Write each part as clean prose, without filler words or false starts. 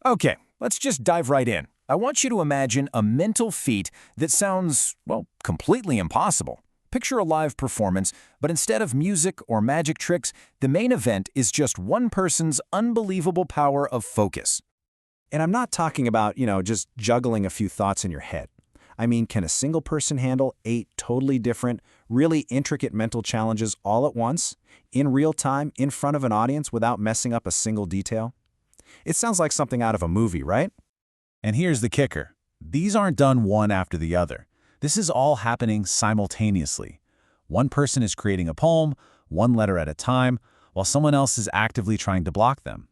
Okay, let's just dive right in. I want you to imagine a mental feat that sounds, well, completely impossible. Picture a live performance, but instead of music or magic tricks, the main event is just one person's unbelievable power of focus. And I'm not talking about, just juggling a few thoughts in your head. I mean, can a single person handle 8 totally different, really intricate mental challenges all at once, in real time, in front of an audience without messing up a single detail? It sounds like something out of a movie, right? And here's the kicker. These aren't done one after the other. This is all happening simultaneously. One person is creating a poem, one letter at a time, while someone else is actively trying to block them.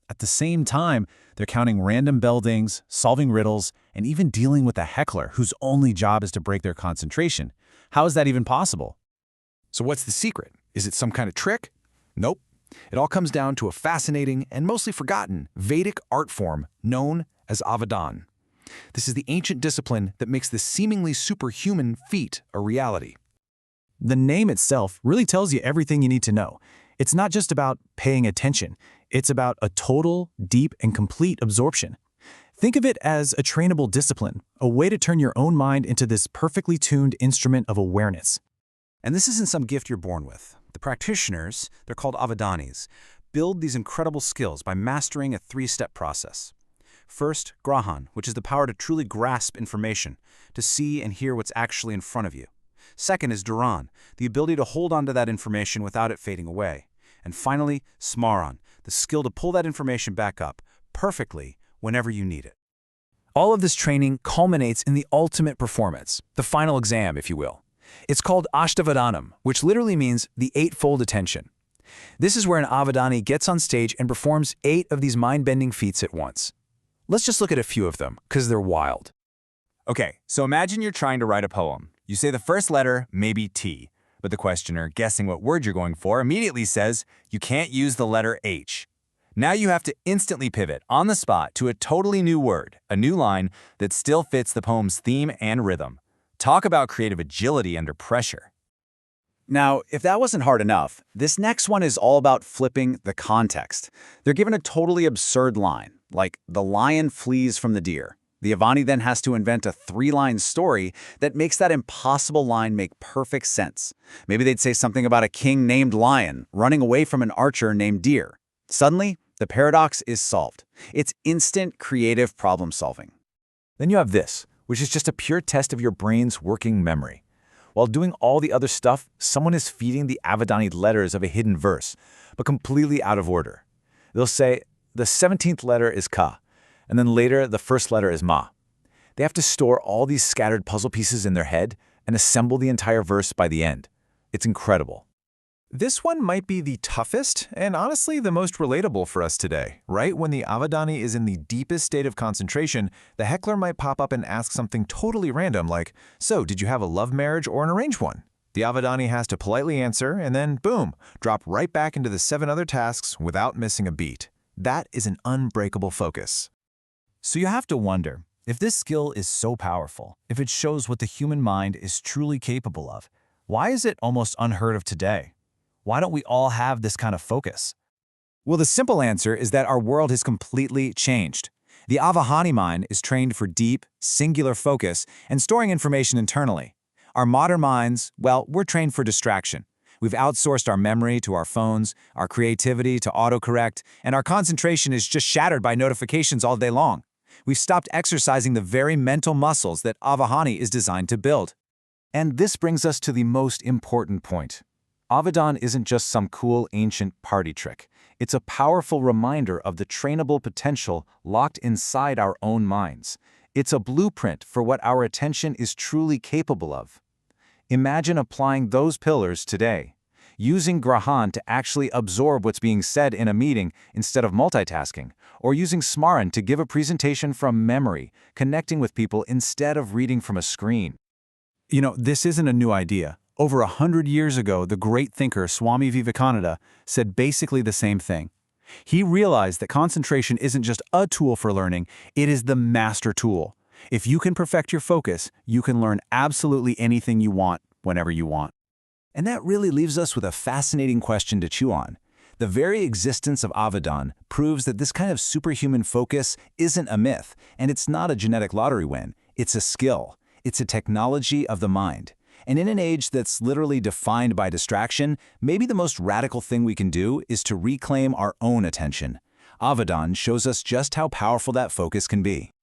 At the same time, they're counting random bell dings, solving riddles, and even dealing with a heckler whose only job is to break their concentration. How is that even possible? So what's the secret? Is it some kind of trick? Nope. It all comes down to a fascinating and mostly forgotten Vedic art form known as Avadan. This is the ancient discipline that makes this seemingly superhuman feat a reality. The name itself really tells you everything you need to know. It's not just about paying attention. It's about a total, deep, and complete absorption. Think of it as a trainable discipline, a way to turn your own mind into this perfectly tuned instrument of awareness. And this isn't some gift you're born with. The practitioners, they're called Avadanis, build these incredible skills by mastering a 3-step process. First, Grahan, which is the power to truly grasp information, to see and hear what's actually in front of you. Second is Dharan, the ability to hold on to that information without it fading away. And finally, Smaran, the skill to pull that information back up perfectly whenever you need it. All of this training culminates in the ultimate performance, the final exam, if you will. It's called Ashtavadanam, which literally means the eightfold attention. This is where an Avadani gets on stage and performs 8 of these mind-bending feats at once. Let's just look at a few of them, because they're wild. Okay, so imagine you're trying to write a poem. You say the first letter, maybe T, but the questioner, guessing what word you're going for, immediately says, you can't use the letter H. Now you have to instantly pivot on the spot to a totally new word, a new line that still fits the poem's theme and rhythm. Talk about creative agility under pressure. Now, if that wasn't hard enough, this next one is all about flipping the context. They're given a totally absurd line, like the lion flees from the deer. The Avani then has to invent a 3-line story that makes that impossible line make perfect sense. Maybe they'd say something about a king named Lion running away from an archer named Deer. Suddenly, the paradox is solved. It's instant creative problem solving. Then you have this, which is just a pure test of your brain's working memory. While doing all the other stuff, someone is feeding the Avadani letters of a hidden verse, but completely out of order. They'll say, the 17th letter is Ka, and then later the first letter is Ma. They have to store all these scattered puzzle pieces in their head and assemble the entire verse by the end. It's incredible. This one might be the toughest and honestly the most relatable for us today. Right when the Avadani is in the deepest state of concentration, the heckler might pop up and ask something totally random like, so did you have a love marriage or an arranged one? The Avadani has to politely answer and then, boom, drop right back into the 7 other tasks without missing a beat. That is an unbreakable focus. So you have to wonder, if this skill is so powerful, if it shows what the human mind is truly capable of, why is it almost unheard of today? Why don't we all have this kind of focus? Well, the simple answer is that our world has completely changed. The Avahani mind is trained for deep, singular focus and storing information internally. Our modern minds, well, we're trained for distraction. We've outsourced our memory to our phones, our creativity to autocorrect, and our concentration is just shattered by notifications all day long. We've stopped exercising the very mental muscles that Avahani is designed to build. And this brings us to the most important point. Avadan isn't just some cool ancient party trick. It's a powerful reminder of the trainable potential locked inside our own minds. It's a blueprint for what our attention is truly capable of. Imagine applying those pillars today, using Grahan to actually absorb what's being said in a meeting instead of multitasking, or using Smaran to give a presentation from memory, connecting with people instead of reading from a screen. This isn't a new idea. Over 100 years ago, the great thinker Swami Vivekananda said basically the same thing. He realized that concentration isn't just a tool for learning, it is the master tool. If you can perfect your focus, you can learn absolutely anything you want, whenever you want. And that really leaves us with a fascinating question to chew on. The very existence of Avedon proves that this kind of superhuman focus isn't a myth, and it's not a genetic lottery win. It's a skill. It's a technology of the mind. And in an age that's literally defined by distraction, maybe the most radical thing we can do is to reclaim our own attention. Avedon shows us just how powerful that focus can be.